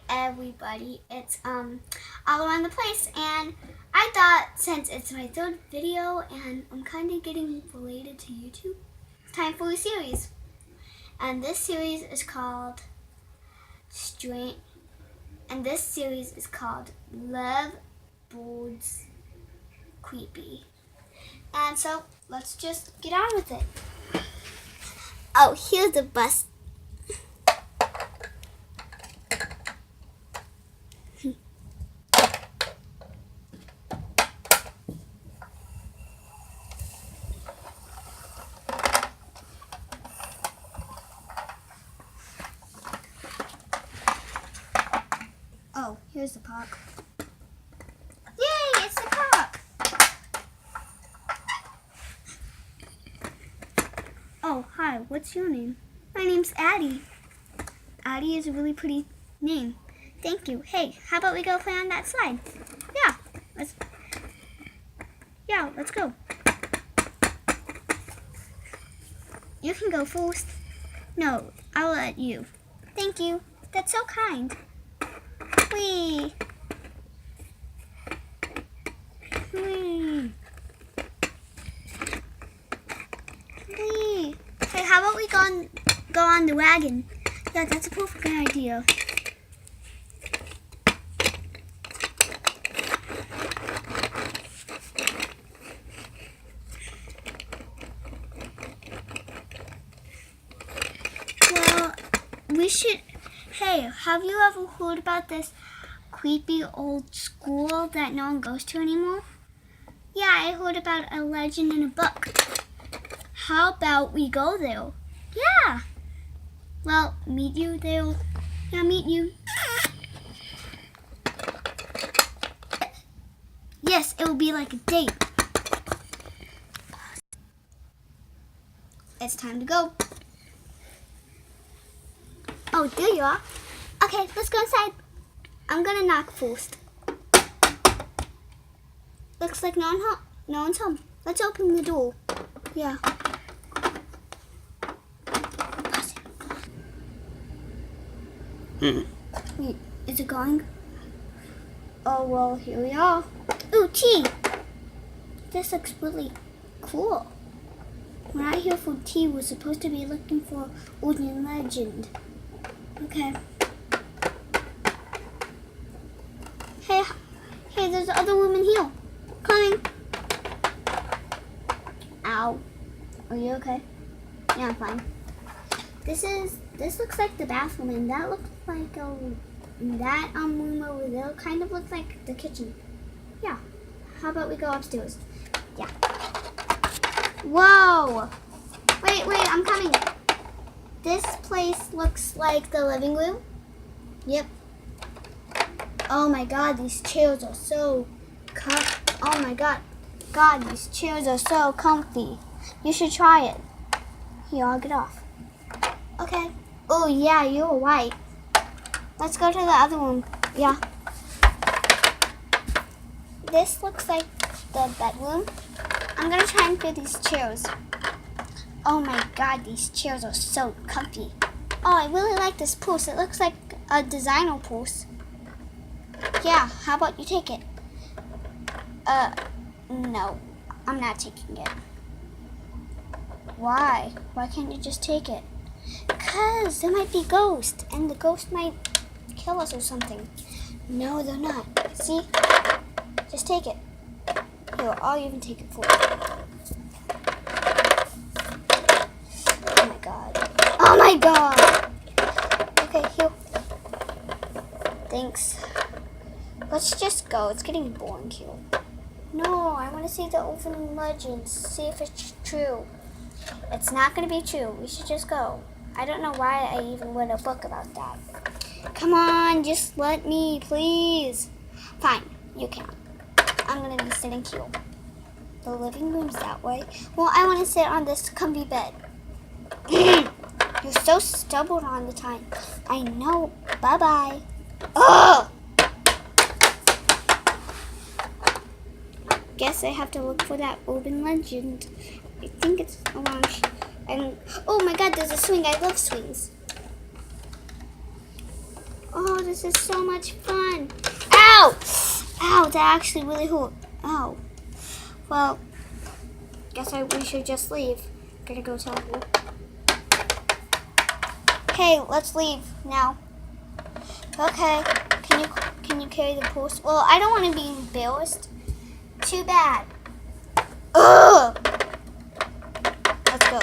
Everybody, it's all around the place, and I thought since it's my third video and I'm kind of getting related to YouTube, it's time for a series. And this series is called Love Boards Creepy. And so let's just get on with it. Oh, here's the bus. Oh, here's the park. Yay, it's the park! Oh, hi, what's your name? My name's Addie. Addie is a really pretty name. Thank you. Hey, how about we go play on that slide? Let's go. You can go first. No, I'll let you. Thank you. That's so kind. Whee! Whee! Whee! Hey, how about we go on the wagon? Yeah, that's a perfect idea. Well, we should... Hey, have you ever heard about this creepy old school that no one goes to anymore? Yeah, I heard about a legend in a book. How about we go there? Yeah. Well, meet you there. Yeah, meet you. Yes, it will be like a date. It's time to go. Oh, there you are. Okay, let's go inside. I'm gonna knock first. Looks like no one's home. Let's open the door. Yeah. Wait, is it going? Oh, well, here we are. Ooh, tea! This looks really cool. We're not here for tea. We're supposed to be looking for urban legend. Okay. Hey, there's other women here. Coming. Ow. Are you okay? Yeah, I'm fine. This looks like the bathroom, and that looks like that room over there kind of looks like the kitchen. Yeah. How about we go upstairs? Yeah. Whoa! Wait, I'm coming. This place looks like the living room. Yep. Oh my God, these chairs are so oh my God, these chairs are so comfy. You should try it. Here, I'll get off. Okay. Oh yeah, you're right. Let's go to the other room. Yeah. This looks like the bedroom. I'm gonna try and fit these chairs. Oh my God, these chairs are so comfy. Oh, I really like this purse. It looks like a designer purse. Yeah, how about you take it? No, I'm not taking it. Why? Why can't you just take it? Because there might be ghosts, and the ghost might kill us or something. No, they're not. See? Just take it. Here, I'll even take it for you. Oh my God. Oh my God! Okay, here. Thanks. Let's just go. It's getting boring here. No, I want to see the urban legends. See if it's true. It's not going to be true. We should just go. I don't know why I even read a book about that. Come on, just let me, please. Fine, you can. I'm going to be sitting here. The living room's that way. Well, I want to sit on this comfy bed. You're so stubborn all the time. I know. Bye-bye. Ugh! Guess I have to look for that urban legend. I think it's around. And oh my God, there's a swing. I love swings. Oh, this is so much fun. Ow! Ow, that actually really hurt. Ow. Well, guess we should just leave. Gotta go tell you. Okay, let's leave now. Okay, can you carry the post? Well, I don't want to be embarrassed. Too bad. Ugh. Let's go.